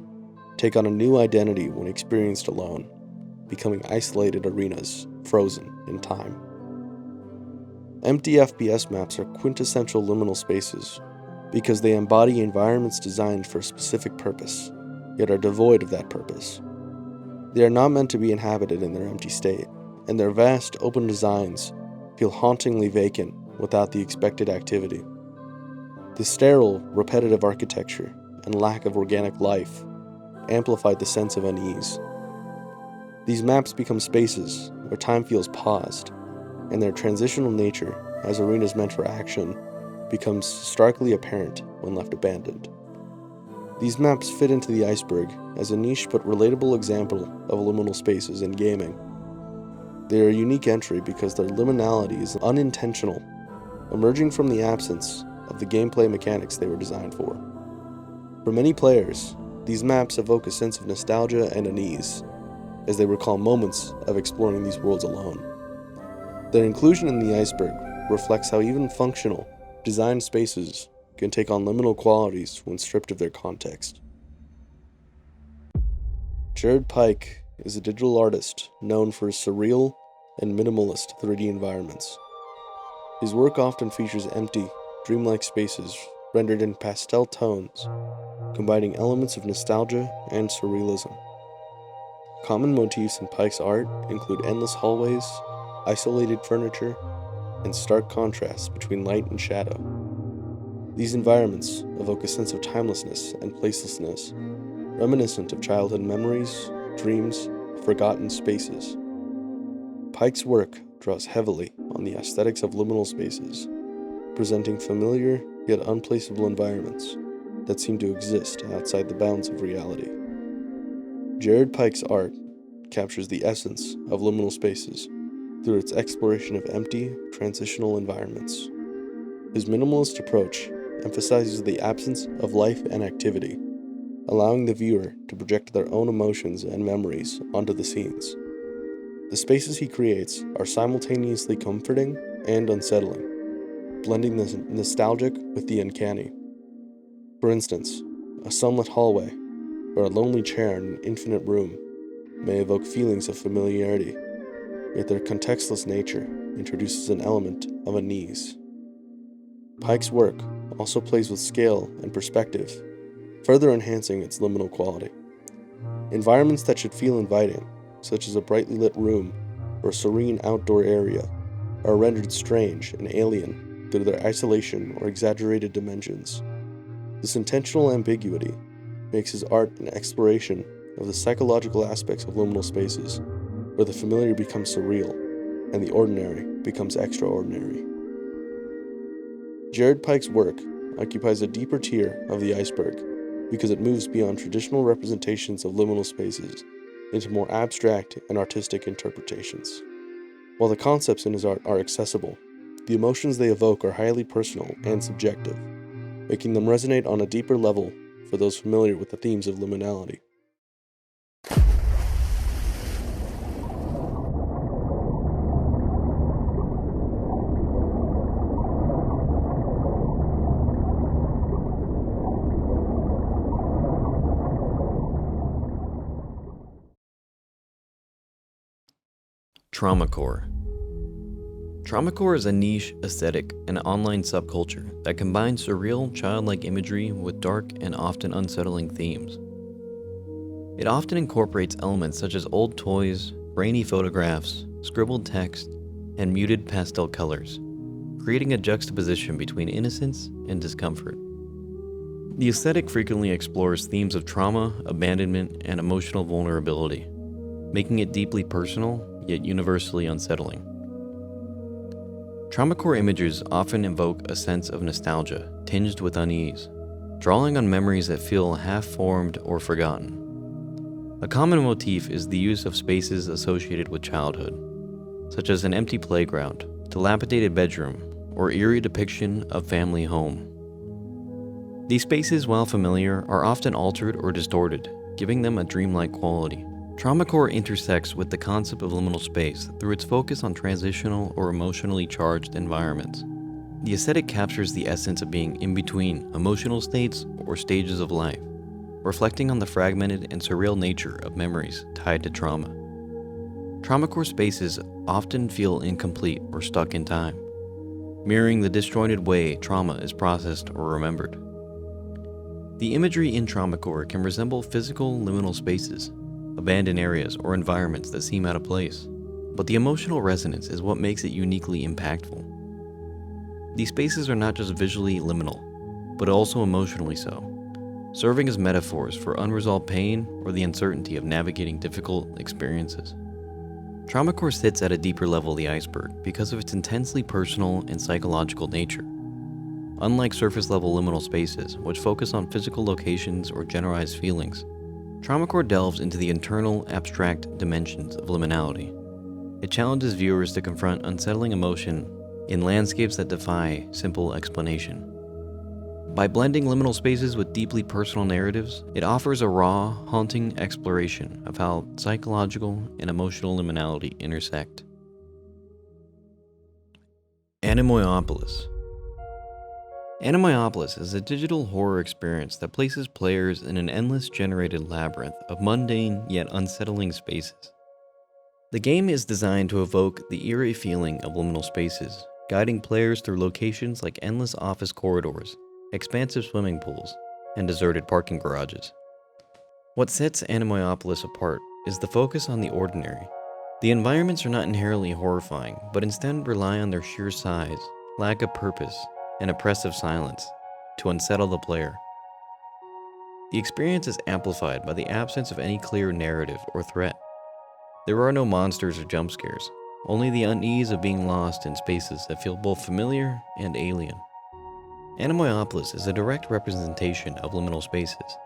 take on a new identity when experienced alone, becoming isolated arenas frozen in time. Empty FPS maps are quintessential liminal spaces because they embody environments designed for a specific purpose, yet are devoid of that purpose. They are not meant to be inhabited in their empty state, and their vast, open designs feel hauntingly vacant without the expected activity. The sterile, repetitive architecture and lack of organic life amplified the sense of unease. These maps become spaces where time feels paused, and their transitional nature as arenas meant for action becomes starkly apparent when left abandoned. These maps fit into the Iceberg as a niche but relatable example of liminal spaces in gaming. They are a unique entry because their liminality is unintentional, emerging from the absence of the gameplay mechanics they were designed for. For many players, these maps evoke a sense of nostalgia and unease, as they recall moments of exploring these worlds alone. Their inclusion in the Iceberg reflects how even functional, designed spaces can take on liminal qualities when stripped of their context. Jared Pike is a digital artist known for his surreal and minimalist 3D environments. His work often features empty, dreamlike spaces rendered in pastel tones, combining elements of nostalgia and surrealism. Common motifs in Pike's art include endless hallways, isolated furniture, and stark contrasts between light and shadow. These environments evoke a sense of timelessness and placelessness, reminiscent of childhood memories, dreams, forgotten spaces. Pike's work draws heavily on the aesthetics of liminal spaces, presenting familiar yet unplaceable environments that seem to exist outside the bounds of reality. Jared Pike's art captures the essence of liminal spaces through its exploration of empty, transitional environments. His minimalist approach emphasizes the absence of life and activity, allowing the viewer to project their own emotions and memories onto the scenes. The spaces he creates are simultaneously comforting and unsettling, blending the nostalgic with the uncanny. For instance, a sunlit hallway or a lonely chair in an infinite room may evoke feelings of familiarity, yet their contextless nature introduces an element of unease. Pike's work also plays with scale and perspective, further enhancing its liminal quality. Environments that should feel inviting, such as a brightly lit room or a serene outdoor area, are rendered strange and alien due to their isolation or exaggerated dimensions. This intentional ambiguity makes his art an exploration of the psychological aspects of liminal spaces, where the familiar becomes surreal and the ordinary becomes extraordinary. Jared Pike's work occupies a deeper tier of the iceberg because it moves beyond traditional representations of liminal spaces into more abstract and artistic interpretations. While the concepts in his art are accessible, the emotions they evoke are highly personal and subjective, making them resonate on a deeper level for those familiar with the themes of liminality. Traumacore. Traumacore is a niche aesthetic and online subculture that combines surreal, childlike imagery with dark and often unsettling themes. It often incorporates elements such as old toys, grainy photographs, scribbled text, and muted pastel colors, creating a juxtaposition between innocence and discomfort. The aesthetic frequently explores themes of trauma, abandonment, and emotional vulnerability, making it deeply personal yet universally unsettling. Traumacore images often evoke a sense of nostalgia tinged with unease, drawing on memories that feel half-formed or forgotten. A common motif is the use of spaces associated with childhood, such as an empty playground, dilapidated bedroom, or eerie depiction of family home. These spaces, while familiar, are often altered or distorted, giving them a dreamlike quality. Traumacore intersects with the concept of liminal space through its focus on transitional or emotionally charged environments. The aesthetic captures the essence of being in between emotional states or stages of life, reflecting on the fragmented and surreal nature of memories tied to trauma. Traumacore spaces often feel incomplete or stuck in time, mirroring the disjointed way trauma is processed or remembered. The imagery in Traumacore can resemble physical liminal spaces, abandoned areas or environments that seem out of place, but the emotional resonance is what makes it uniquely impactful. These spaces are not just visually liminal, but also emotionally so, serving as metaphors for unresolved pain or the uncertainty of navigating difficult experiences. Traumacore sits at a deeper level of the iceberg because of its intensely personal and psychological nature. Unlike surface-level liminal spaces, which focus on physical locations or generalized feelings, Traumacore delves into the internal, abstract dimensions of liminality. It challenges viewers to confront unsettling emotion in landscapes that defy simple explanation. By blending liminal spaces with deeply personal narratives, it offers a raw, haunting exploration of how psychological and emotional liminality intersect. Anopolis. Anopolis is a digital horror experience that places players in an endless generated labyrinth of mundane yet unsettling spaces. The game is designed to evoke the eerie feeling of liminal spaces, guiding players through locations like endless office corridors, expansive swimming pools, and deserted parking garages. What sets Anopolis apart is the focus on the ordinary. The environments are not inherently horrifying, but instead rely on their sheer size, lack of purpose, and oppressive silence to unsettle the player. The experience is amplified by the absence of any clear narrative or threat. There are no monsters or jump scares, only the unease of being lost in spaces that feel both familiar and alien. Anopolis is a direct representation of liminal spaces,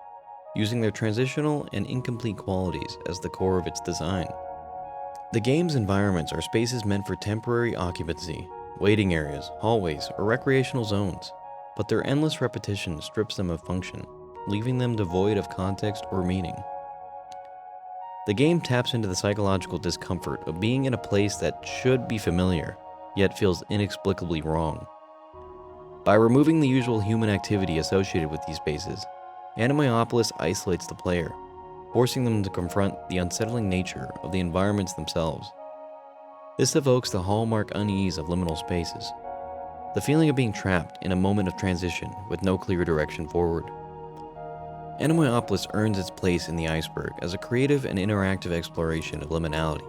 using their transitional and incomplete qualities as the core of its design. The game's environments are spaces meant for temporary occupancy, waiting areas, hallways, or recreational zones, but their endless repetition strips them of function, leaving them devoid of context or meaning. The game taps into the psychological discomfort of being in a place that should be familiar, yet feels inexplicably wrong. By removing the usual human activity associated with these spaces, Anopolis isolates the player, forcing them to confront the unsettling nature of the environments themselves. This evokes the hallmark unease of liminal spaces, the feeling of being trapped in a moment of transition with no clear direction forward. Anopolis earns its place in the iceberg as a creative and interactive exploration of liminality.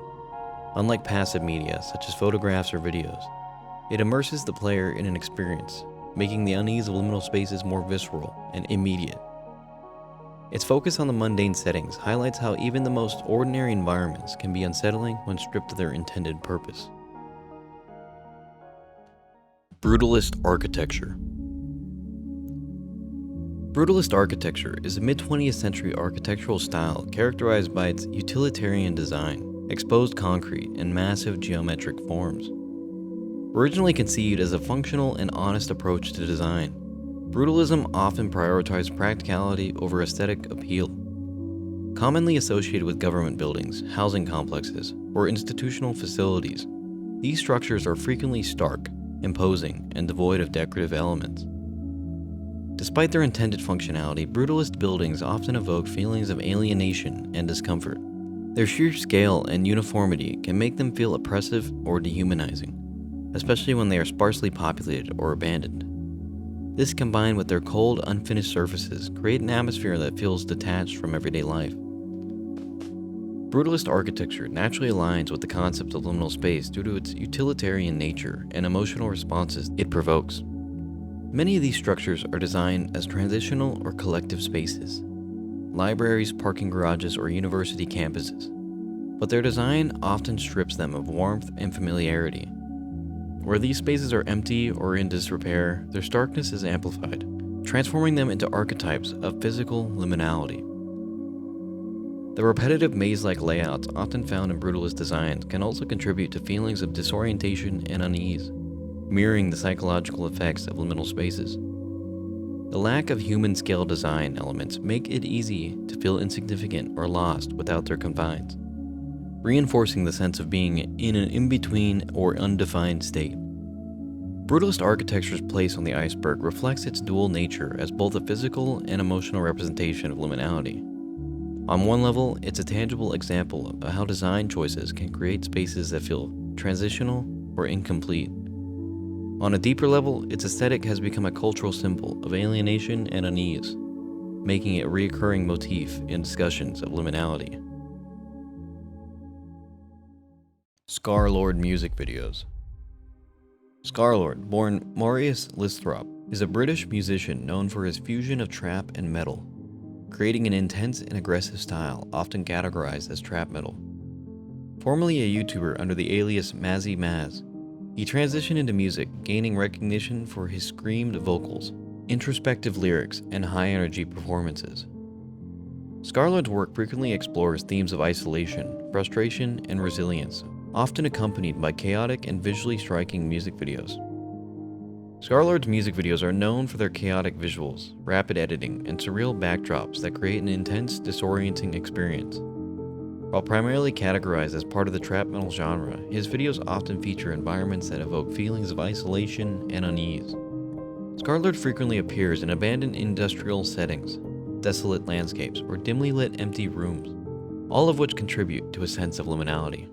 Unlike passive media such as photographs or videos, it immerses the player in an experience, making the unease of liminal spaces more visceral and immediate. Its focus on the mundane settings highlights how even the most ordinary environments can be unsettling when stripped of their intended purpose. Brutalist Architecture. Brutalist architecture is a mid-20th century architectural style characterized by its utilitarian design, exposed concrete, and massive geometric forms. Originally conceived as a functional and honest approach to design, Brutalism often prioritized practicality over aesthetic appeal. Commonly associated with government buildings, housing complexes, or institutional facilities, these structures are frequently stark, imposing, and devoid of decorative elements. Despite their intended functionality, brutalist buildings often evoke feelings of alienation and discomfort. Their sheer scale and uniformity can make them feel oppressive or dehumanizing, especially when they are sparsely populated or abandoned. This, combined with their cold, unfinished surfaces, create an atmosphere that feels detached from everyday life. Brutalist architecture naturally aligns with the concept of liminal space due to its utilitarian nature and emotional responses it provokes. Many of these structures are designed as transitional or collective spaces, libraries, parking garages, or university campuses, but their design often strips them of warmth and familiarity. Where these spaces are empty or in disrepair, their starkness is amplified, transforming them into archetypes of physical liminality. The repetitive maze-like layouts often found in brutalist designs can also contribute to feelings of disorientation and unease, mirroring the psychological effects of liminal spaces. The lack of human-scale design elements make it easy to feel insignificant or lost without their confines, reinforcing the sense of being in an in-between or undefined state. Brutalist architecture's place on the iceberg reflects its dual nature as both a physical and emotional representation of liminality. On one level, it's a tangible example of how design choices can create spaces that feel transitional or incomplete. On a deeper level, its aesthetic has become a cultural symbol of alienation and unease, making it a recurring motif in discussions of liminality. Scarlord music videos. Scarlord, born Marius Listhrop, is a British musician known for his fusion of trap and metal, creating an intense and aggressive style often categorized as trap metal. Formerly a YouTuber under the alias Mazzy Maz, he transitioned into music, gaining recognition for his screamed vocals, introspective lyrics, and high-energy performances. Scarlord's work frequently explores themes of isolation, frustration, and resilience, often accompanied by chaotic and visually striking music videos. Scarlord's music videos are known for their chaotic visuals, rapid editing, and surreal backdrops that create an intense, disorienting experience. While primarily categorized as part of the trap metal genre, his videos often feature environments that evoke feelings of isolation and unease. Scarlord frequently appears in abandoned industrial settings, desolate landscapes, or dimly lit empty rooms, all of which contribute to a sense of liminality.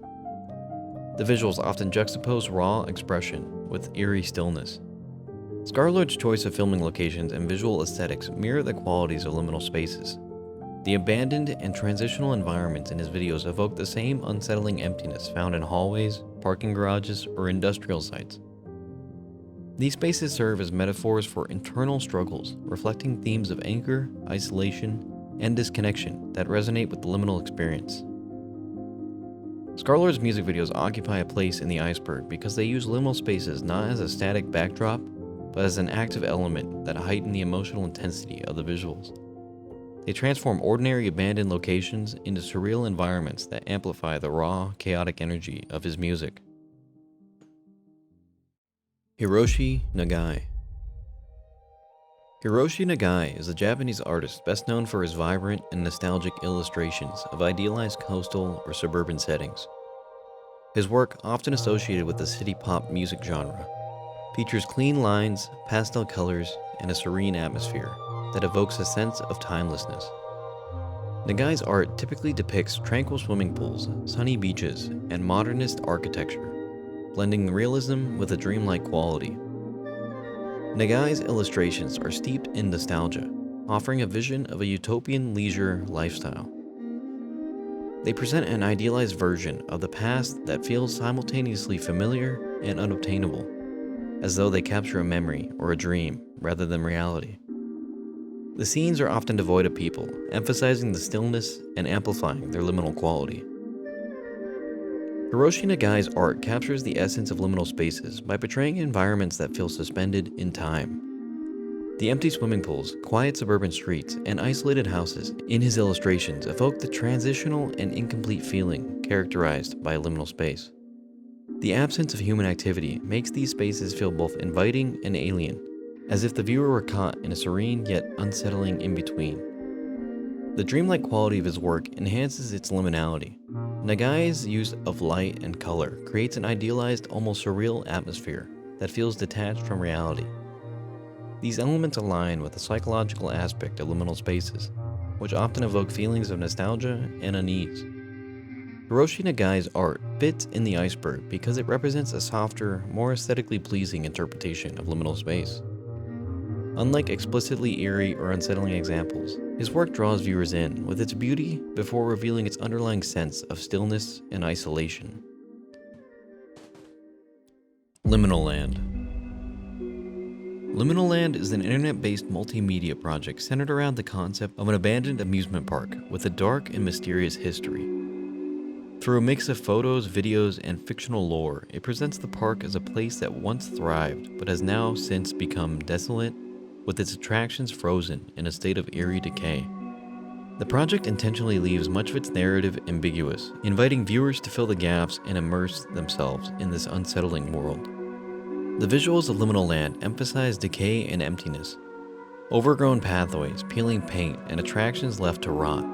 The visuals often juxtapose raw expression with eerie stillness. Scarlord's choice of filming locations and visual aesthetics mirror the qualities of liminal spaces. The abandoned and transitional environments in his videos evoke the same unsettling emptiness found in hallways, parking garages, or industrial sites. These spaces serve as metaphors for internal struggles, reflecting themes of anger, isolation, and disconnection that resonate with the liminal experience. Scarlord's music videos occupy a place in the iceberg because they use liminal spaces not as a static backdrop, but as an active element that heighten the emotional intensity of the visuals. They transform ordinary abandoned locations into surreal environments that amplify the raw, chaotic energy of his music. Hiroshi Nagai. Hiroshi Nagai is a Japanese artist best known for his vibrant and nostalgic illustrations of idealized coastal or suburban settings. His work, often associated with the city pop music genre, features clean lines, pastel colors, and a serene atmosphere that evokes a sense of timelessness. Nagai's art typically depicts tranquil swimming pools, sunny beaches, and modernist architecture, blending realism with a dreamlike quality. Nagai's illustrations are steeped in nostalgia, offering a vision of a utopian leisure lifestyle. They present an idealized version of the past that feels simultaneously familiar and unobtainable, as though they capture a memory or a dream rather than reality. The scenes are often devoid of people, emphasizing the stillness and amplifying their liminal quality. Hiroshi Nagai's art captures the essence of liminal spaces by portraying environments that feel suspended in time. The empty swimming pools, quiet suburban streets, and isolated houses in his illustrations evoke the transitional and incomplete feeling characterized by a liminal space. The absence of human activity makes these spaces feel both inviting and alien, as if the viewer were caught in a serene yet unsettling in-between. The dreamlike quality of his work enhances its liminality. Nagai's use of light and color creates an idealized, almost surreal atmosphere that feels detached from reality. These elements align with the psychological aspect of liminal spaces, which often evoke feelings of nostalgia and unease. Hiroshi Nagai's art fits in the iceberg because it represents a softer, more aesthetically pleasing interpretation of liminal space. Unlike explicitly eerie or unsettling examples, his work draws viewers in with its beauty before revealing its underlying sense of stillness and isolation. Liminal Land. Liminal Land is an internet-based multimedia project centered around the concept of an abandoned amusement park with a dark and mysterious history. Through a mix of photos, videos, and fictional lore, it presents the park as a place that once thrived but has now since become desolate, with its attractions frozen in a state of eerie decay. The project intentionally leaves much of its narrative ambiguous, inviting viewers to fill the gaps and immerse themselves in this unsettling world. The visuals of Liminal Land emphasize decay and emptiness. overgrown pathways, peeling paint, and attractions left to rot.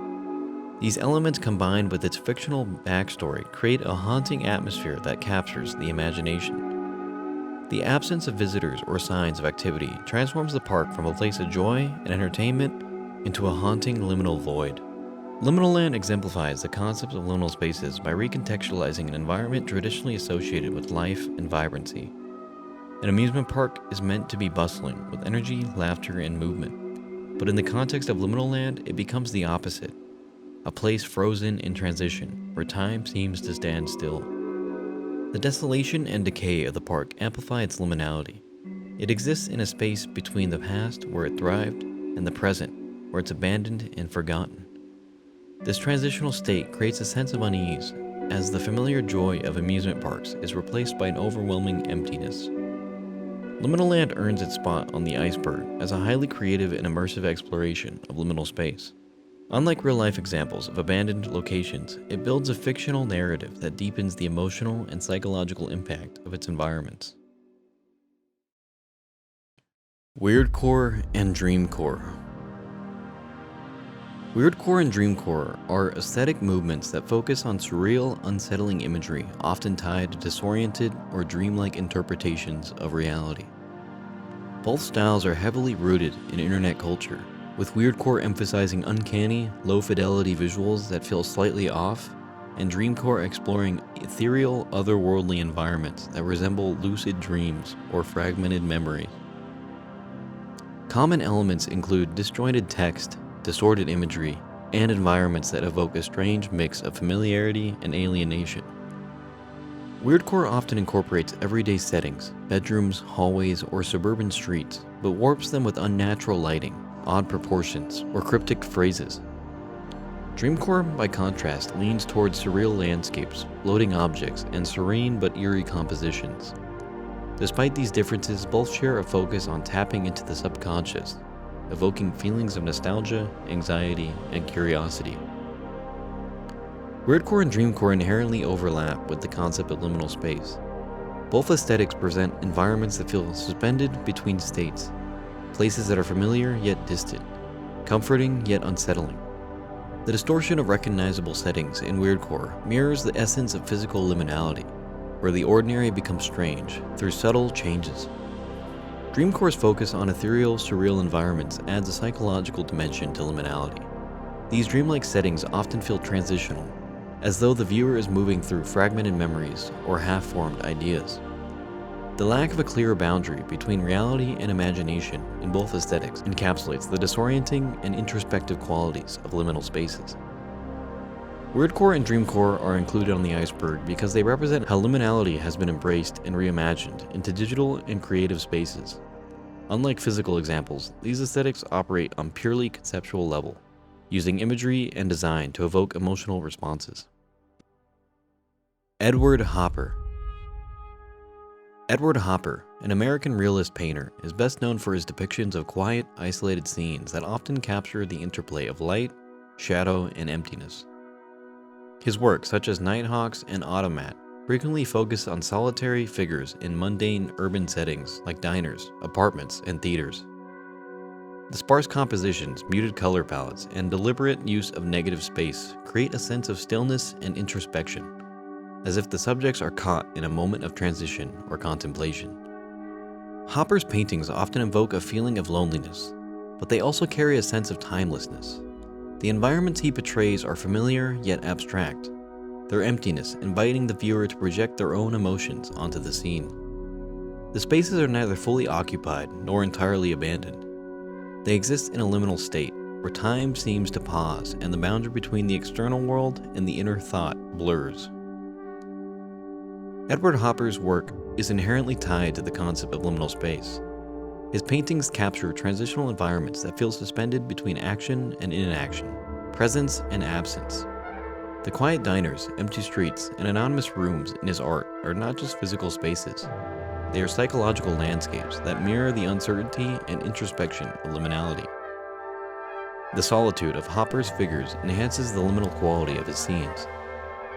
These elements combined with its fictional backstory create a haunting atmosphere that captures the imagination. The absence of visitors or signs of activity transforms the park from a place of joy and entertainment into a haunting liminal void. Liminal Land exemplifies the concept of liminal spaces by recontextualizing an environment traditionally associated with life and vibrancy. An amusement park is meant to be bustling with energy, laughter, and movement, but in the context of Liminal Land, it becomes the opposite. A place frozen in transition, where time seems to stand still. The desolation and decay of the park amplify its liminality. It exists in a space between the past, where it thrived, and the present, where it's abandoned and forgotten. This transitional state creates a sense of unease, as the familiar joy of amusement parks is replaced by an overwhelming emptiness. Liminal Land earns its spot on the iceberg as a highly creative and immersive exploration of liminal space. Unlike real-life examples of abandoned locations, it builds a fictional narrative that deepens the emotional and psychological impact of its environments. Weirdcore and Dreamcore. Weirdcore and Dreamcore are aesthetic movements that focus on surreal, unsettling imagery, often tied to disoriented or dreamlike interpretations of reality. Both styles are heavily rooted in internet culture, with Weirdcore emphasizing uncanny, low-fidelity visuals that feel slightly off, and Dreamcore exploring ethereal, otherworldly environments that resemble lucid dreams or fragmented memories. Common elements include disjointed text, distorted imagery, and environments that evoke a strange mix of familiarity and alienation. Weirdcore often incorporates everyday settings, bedrooms, hallways, or suburban streets, but warps them with unnatural lighting, odd proportions, or cryptic phrases. Dreamcore, by contrast, leans towards surreal landscapes, floating objects, and serene but eerie compositions. Despite these differences, both share a focus on tapping into the subconscious, evoking feelings of nostalgia, anxiety, and curiosity. Weirdcore and Dreamcore inherently overlap with the concept of liminal space. Both aesthetics present environments that feel suspended between states, places that are familiar yet distant, comforting yet unsettling. The distortion of recognizable settings in Weirdcore mirrors the essence of physical liminality, where the ordinary becomes strange through subtle changes. Dreamcore's focus on ethereal, surreal environments adds a psychological dimension to liminality. These dreamlike settings often feel transitional, as though the viewer is moving through fragmented memories or half-formed ideas. The lack of a clear boundary between reality and imagination in both aesthetics encapsulates the disorienting and introspective qualities of liminal spaces. Weirdcore and Dreamcore are included on the iceberg because they represent how liminality has been embraced and reimagined into digital and creative spaces. Unlike physical examples, these aesthetics operate on purely conceptual level, using imagery and design to evoke emotional responses. Edward Hopper. Edward Hopper, an American realist painter, is best known for his depictions of quiet, isolated scenes that often capture the interplay of light, shadow, and emptiness. His work, such as Nighthawks and Automat, frequently focus on solitary figures in mundane urban settings like diners, apartments, and theaters. The sparse compositions, muted color palettes, and deliberate use of negative space create a sense of stillness and introspection, as if the subjects are caught in a moment of transition or contemplation. Hopper's paintings often evoke a feeling of loneliness, but they also carry a sense of timelessness. The environments he portrays are familiar yet abstract, their emptiness inviting the viewer to project their own emotions onto the scene. The spaces are neither fully occupied nor entirely abandoned. They exist in a liminal state, where time seems to pause and the boundary between the external world and the inner thought blurs. Edward Hopper's work is inherently tied to the concept of liminal space. His paintings capture transitional environments that feel suspended between action and inaction, presence and absence. The quiet diners, empty streets, and anonymous rooms in his art are not just physical spaces. They are psychological landscapes that mirror the uncertainty and introspection of liminality. The solitude of Hopper's figures enhances the liminal quality of his scenes.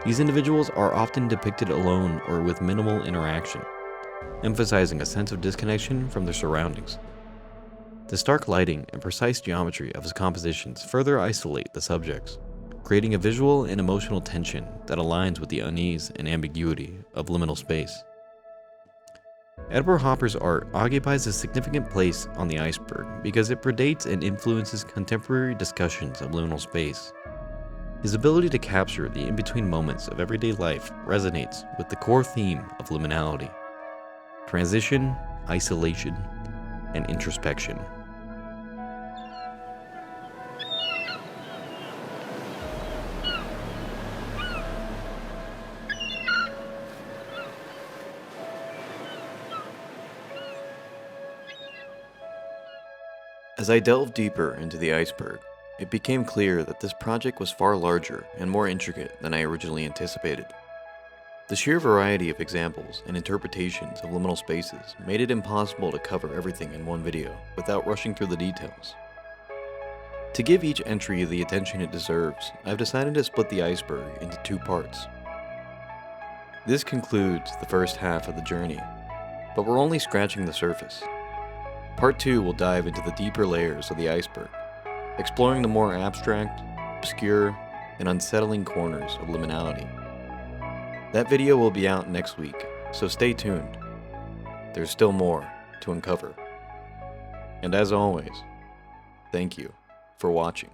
These individuals are often depicted alone or with minimal interaction, emphasizing a sense of disconnection from their surroundings. The stark lighting and precise geometry of his compositions further isolate the subjects, creating a visual and emotional tension that aligns with the unease and ambiguity of liminal space. Edward Hopper's art occupies a significant place on the iceberg because it predates and influences contemporary discussions of liminal space. His ability to capture the in-between moments of everyday life resonates with the core theme of liminality: transition, isolation, and introspection. As I delved deeper into the iceberg, it became clear that this project was far larger and more intricate than I originally anticipated. The sheer variety of examples and interpretations of liminal spaces made it impossible to cover everything in one video without rushing through the details. To give each entry the attention it deserves, I've decided to split the iceberg into 2 parts. This concludes the first half of the journey, but we're only scratching the surface. Part 2 will dive into the deeper layers of the iceberg, exploring the more abstract, obscure, and unsettling corners of liminality. That video will be out next week, so stay tuned. There's still more to uncover. And as always, thank you for watching.